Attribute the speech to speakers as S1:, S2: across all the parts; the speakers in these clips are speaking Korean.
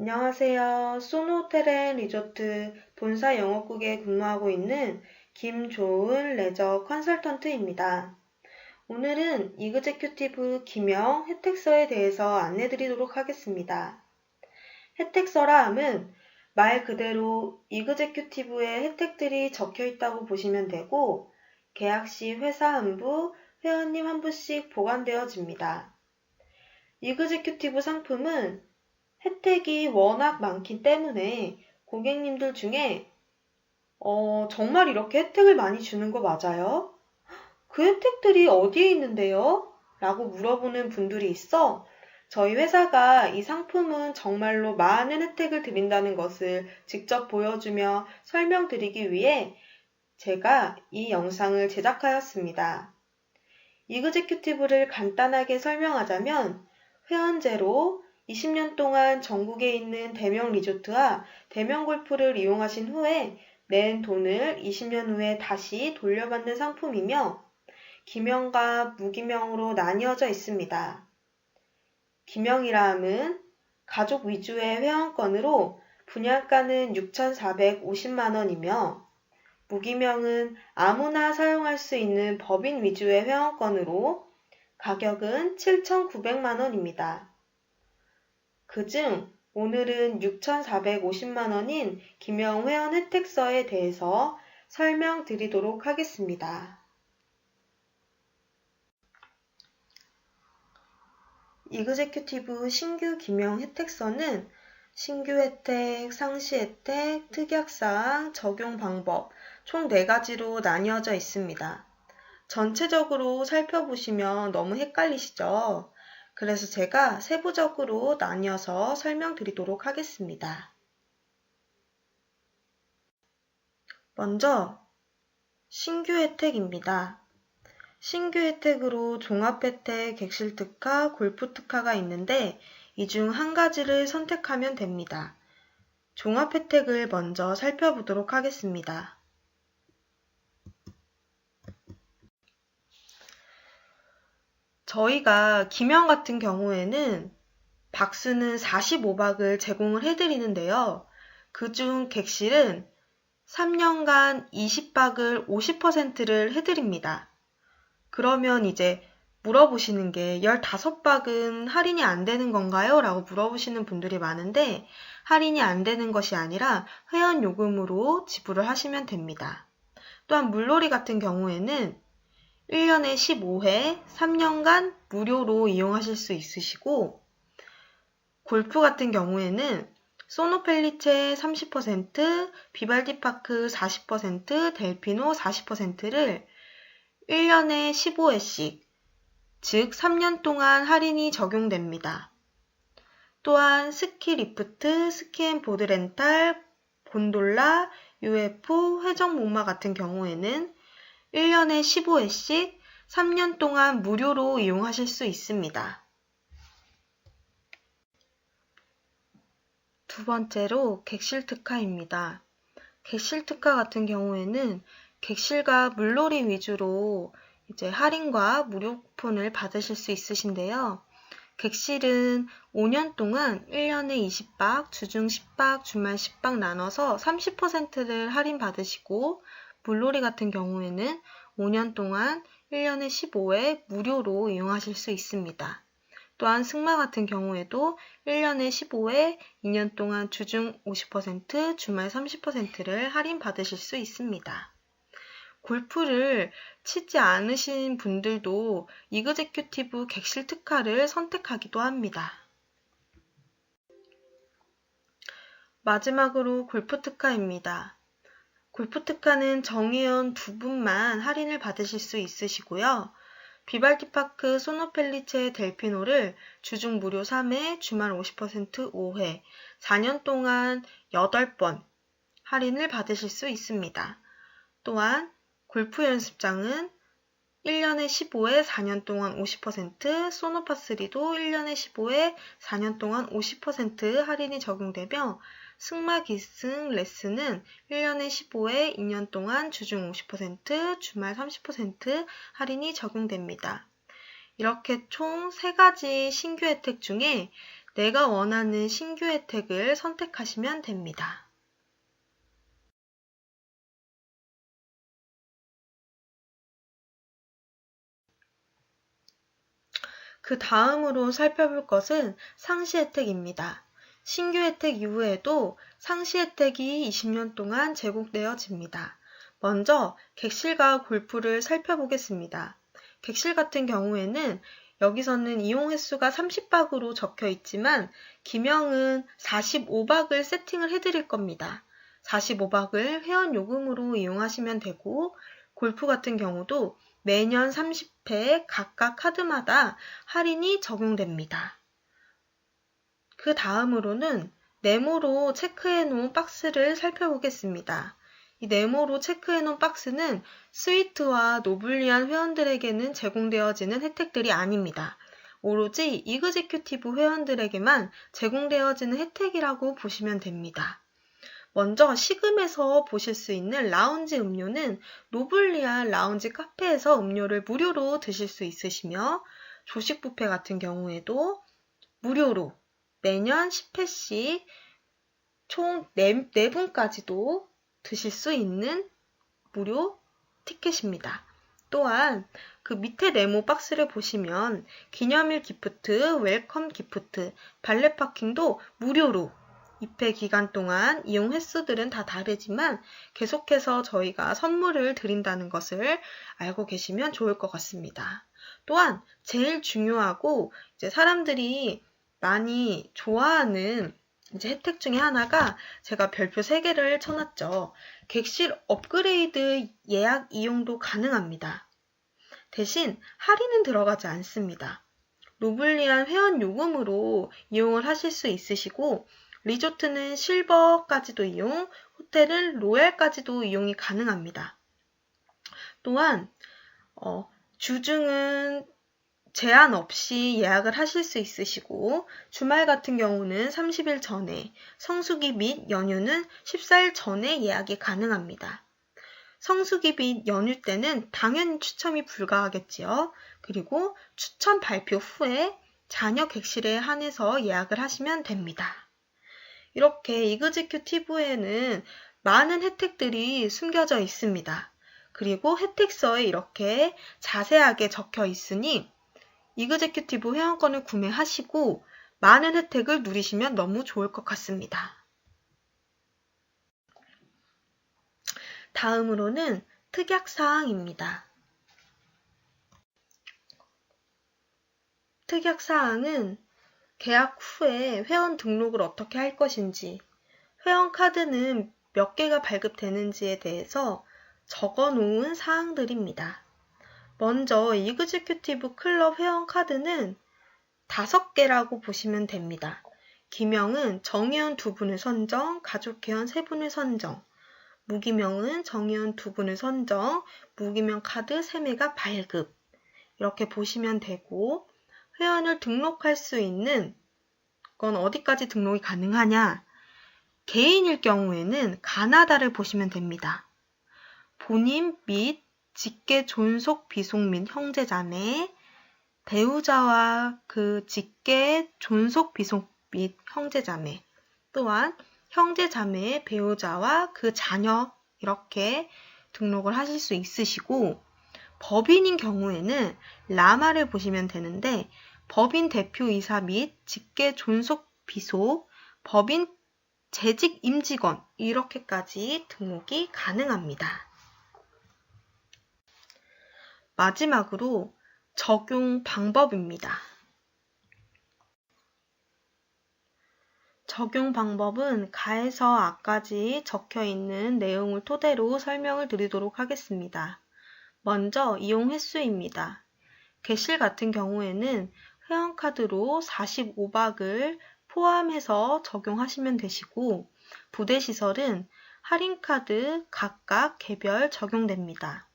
S1: 안녕하세요. 소노호텔 리조트 본사 영업국에 근무하고 있는 김조은 레저 컨설턴트입니다. 오늘은 이그제큐티브 기명 혜택서에 대해서 안내드리도록 하겠습니다. 혜택서라 함은 말 그대로 이그제큐티브의 혜택들이 적혀 있다고 보시면 되고, 계약 시 회사 한 부, 회원님 한 부씩 보관되어집니다. 이그제큐티브 상품은 혜택이 워낙 많기 때문에 고객님들 중에 정말 이렇게 혜택을 많이 주는 거 맞아요? 그 혜택들이 어디에 있는데요? 라고 물어보는 분들이 있어 저희 회사가 이 상품은 정말로 많은 혜택을 드린다는 것을 직접 보여주며 설명드리기 위해 제가 이 영상을 제작하였습니다. 이그제큐티브를 간단하게 설명하자면 회원제로 20년 동안 전국에 있는 대명 리조트와 대명 골프를 이용하신 후에 낸 돈을 20년 후에 다시 돌려받는 상품이며 기명과 무기명으로 나뉘어져 있습니다. 기명이라 함은 가족 위주의 회원권으로 분양가는 6,450만 원이며 무기명은 아무나 사용할 수 있는 법인 위주의 회원권으로 가격은 7,900만 원입니다. 그중 오늘은 6,450만 원인 기명 회원 혜택서에 대해서 설명드리도록 하겠습니다. 이그제큐티브 신규 기명 혜택서는 신규 혜택, 상시 혜택, 특약사항, 적용 방법 총 4가지로 나뉘어져 있습니다. 전체적으로 살펴보시면 너무 헷갈리시죠? 그래서 제가 세부적으로 나뉘어서 설명드리도록 하겠습니다. 먼저 신규 혜택입니다. 신규 혜택으로 종합혜택, 객실특화, 골프특화가 있는데 이 중 한 가지를 선택하면 됩니다. 종합혜택을 먼저 살펴보도록 하겠습니다. 저희가 기명 같은 경우에는 박스는 45박을 제공을 해드리는데요. 그중 객실은 3년간 20박을 50%를 해드립니다. 그러면 이제 물어보시는 게 15박은 할인이 안 되는 건가요? 라고 물어보시는 분들이 많은데 할인이 안 되는 것이 아니라 회원 요금으로 지불을 하시면 됩니다. 또한 물놀이 같은 경우에는 1년에 15회, 3년간 무료로 이용하실 수 있으시고 골프 같은 경우에는 소노펠리체 30%, 비발디파크 40%, 델피노 40%를 1년에 15회씩, 즉 3년 동안 할인이 적용됩니다. 또한 스키 리프트, 스키앤보드 렌탈, 곤돌라, UF, 회전 목마 같은 경우에는 1년에 15회씩 3년 동안 무료로 이용하실 수 있습니다. 두 번째로 객실 특화입니다. 객실 특화 같은 경우에는 객실과 물놀이 위주로 이제 할인과 무료 쿠폰을 받으실 수 있으신데요. 객실은 5년 동안 1년에 20박, 주중 10박, 주말 10박 나눠서 30%를 할인 받으시고 물놀이 같은 경우에는 5년 동안 1년에 15회 무료로 이용하실 수 있습니다. 또한 승마 같은 경우에도 1년에 15회, 2년 동안 주중 50%, 주말 30%를 할인 받으실 수 있습니다. 골프를 치지 않으신 분들도 이그제큐티브 객실 특화를 선택하기도 합니다. 마지막으로 골프 특화입니다. 골프 특화는 정회원 2분만 할인을 받으실 수 있으시고요. 비발디파크 소노펠리체 델피노를 주중 무료 3회, 주말 50% 5회, 4년 동안 8번 할인을 받으실 수 있습니다. 또한 골프 연습장은 1년에 15회, 4년 동안 50%, 소노파3도 1년에 15회, 4년 동안 50% 할인이 적용되며 승마 기승 레슨은 1년에 15회, 2년 동안 주중 50%, 주말 30% 할인이 적용됩니다. 이렇게 총 3가지 신규 혜택 중에 내가 원하는 신규 혜택을 선택하시면 됩니다. 그 다음으로 살펴볼 것은 상시 혜택입니다. 신규 혜택 이후에도 상시 혜택이 20년 동안 제공되어집니다. 먼저 객실과 골프를 살펴보겠습니다. 객실 같은 경우에는 여기서는 이용 횟수가 30박으로 적혀 있지만 기명은 45박을 세팅을 해드릴 겁니다. 45박을 회원 요금으로 이용하시면 되고 골프 같은 경우도 매년 30회 각각 카드마다 할인이 적용됩니다. 그 다음으로는 네모로 체크해 놓은 박스를 살펴보겠습니다. 이 네모로 체크해 놓은 박스는 스위트와 노블리한 회원들에게는 제공되어지는 혜택들이 아닙니다. 오로지 이그제큐티브 회원들에게만 제공되어지는 혜택이라고 보시면 됩니다. 먼저 시금에서 보실 수 있는 라운지 음료는 노블리안 라운지 카페에서 음료를 무료로 드실 수 있으시며 조식 뷔페 같은 경우에도 무료로 매년 10회씩 총 4분까지도 드실 수 있는 무료 티켓입니다. 또한 그 밑에 네모 박스를 보시면 기념일 기프트, 웰컴 기프트, 발렛 파킹도 무료로 입회 기간 동안 이용 횟수들은 다 다르지만 계속해서 저희가 선물을 드린다는 것을 알고 계시면 좋을 것 같습니다. 또한 제일 중요하고 이제 사람들이 많이 좋아하는 이제 혜택 중에 하나가 제가 별표 3개를 쳐놨죠. 객실 업그레이드 예약 이용도 가능합니다. 대신 할인은 들어가지 않습니다. 노블리안 회원 요금으로 이용을 하실 수 있으시고 리조트는 실버까지도 이용, 호텔은 로얄까지도 이용이 가능합니다. 또한 주중은 제한 없이 예약을 하실 수 있으시고 주말 같은 경우는 30일 전에, 성수기 및 연휴는 14일 전에 예약이 가능합니다. 성수기 및 연휴 때는 당연히 추첨이 불가하겠지요. 그리고 추첨 발표 후에 자녀 객실에 한해서 예약을 하시면 됩니다. 이렇게 이그제큐티브에는 많은 혜택들이 숨겨져 있습니다. 그리고 혜택서에 이렇게 자세하게 적혀 있으니 이그제큐티브 회원권을 구매하시고 많은 혜택을 누리시면 너무 좋을 것 같습니다. 다음으로는 특약사항입니다. 특약사항은 계약 후에 회원 등록을 어떻게 할 것인지, 회원카드는 몇 개가 발급되는지에 대해서 적어 놓은 사항들입니다. 먼저 이그제큐티브 클럽 회원카드는 5개라고 보시면 됩니다. 기명은 정회원 2분을 선정, 가족회원 3분을 선정, 무기명은 정회원 2분을 선정, 무기명 카드 3매가 발급. 이렇게 보시면 되고 회원을 등록할 수 있는 건 어디까지 등록이 가능하냐? 개인일 경우에는 가나다를 보시면 됩니다. 본인 및 직계 존속 비속 및 형제자매, 배우자와 그 직계 존속 비속 및 형제자매, 또한 형제자매의 배우자와 그 자녀 이렇게 등록을 하실 수 있으시고 법인인 경우에는 라마를 보시면 되는데 법인 대표이사 및 직계 존속 비속, 법인 재직 임직원 이렇게까지 등록이 가능합니다. 마지막으로 적용 방법입니다. 적용 방법은 가에서 아까지 적혀 있는 내용을 토대로 설명을 드리도록 하겠습니다. 먼저 이용 횟수입니다. 객실 같은 경우에는 회원카드로 45박을 포함해서 적용하시면 되시고 부대시설은 할인카드 각각 개별 적용됩니다.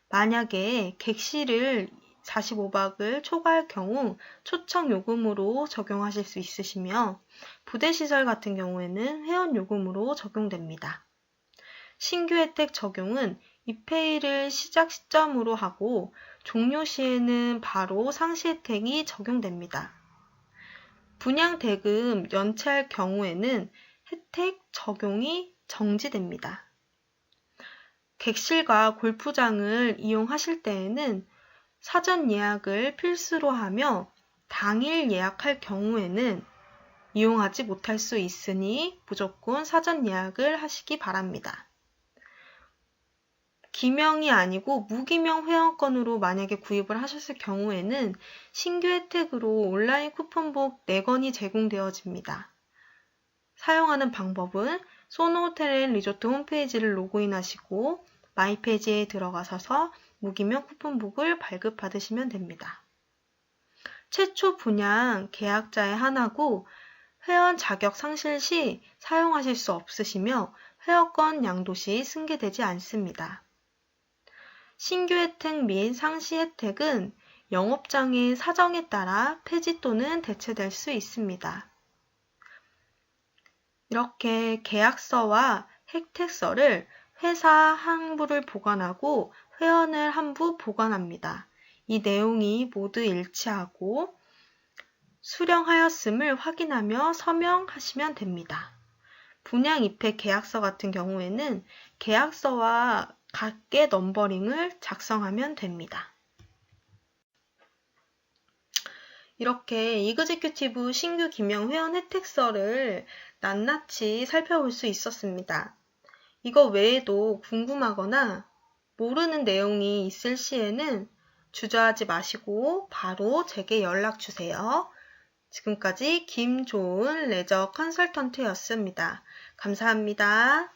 S1: 만약에 객실을 45박을 초과할 경우 초청 요금으로 적용하실 수 있으시며 부대시설 같은 경우에는 회원 요금으로 적용됩니다. 신규 혜택 적용은 입회일을 시작 시점으로 하고 종료 시에는 바로 상시 혜택이 적용됩니다. 분양 대금 연체할 경우에는 혜택 적용이 정지됩니다. 객실과 골프장을 이용하실 때에는 사전 예약을 필수로 하며 당일 예약할 경우에는 이용하지 못할 수 있으니 무조건 사전 예약을 하시기 바랍니다. 기명이 아니고 무기명 회원권으로 만약에 구입을 하셨을 경우에는 신규 혜택으로 온라인 쿠폰북 4권이 제공되어집니다. 사용하는 방법은 소노호텔앤리조트 홈페이지를 로그인하시고 마이 페이지에 들어가셔서 무기명 쿠폰북을 발급받으시면 됩니다. 최초 분양 계약자에 한하고 회원 자격 상실 시 사용하실 수 없으시며 회원권 양도 시 승계되지 않습니다. 신규 혜택 및 상시 혜택은 영업장의 사정에 따라 폐지 또는 대체될 수 있습니다. 이렇게 계약서와 혜택서를 회사 한 부를 보관하고 회원을 한 부 보관합니다. 이 내용이 모두 일치하고 수령하였음을 확인하며 서명하시면 됩니다. 분양 입회 계약서 같은 경우에는 계약서와 각계 넘버링을 작성하면 됩니다. 이렇게 이그제큐티브 신규 기명 회원 혜택서를 낱낱이 살펴볼 수 있었습니다. 이거 외에도 궁금하거나 모르는 내용이 있을 시에는 주저하지 마시고 바로 제게 연락 주세요. 지금까지 김조은 레저 컨설턴트였습니다. 감사합니다.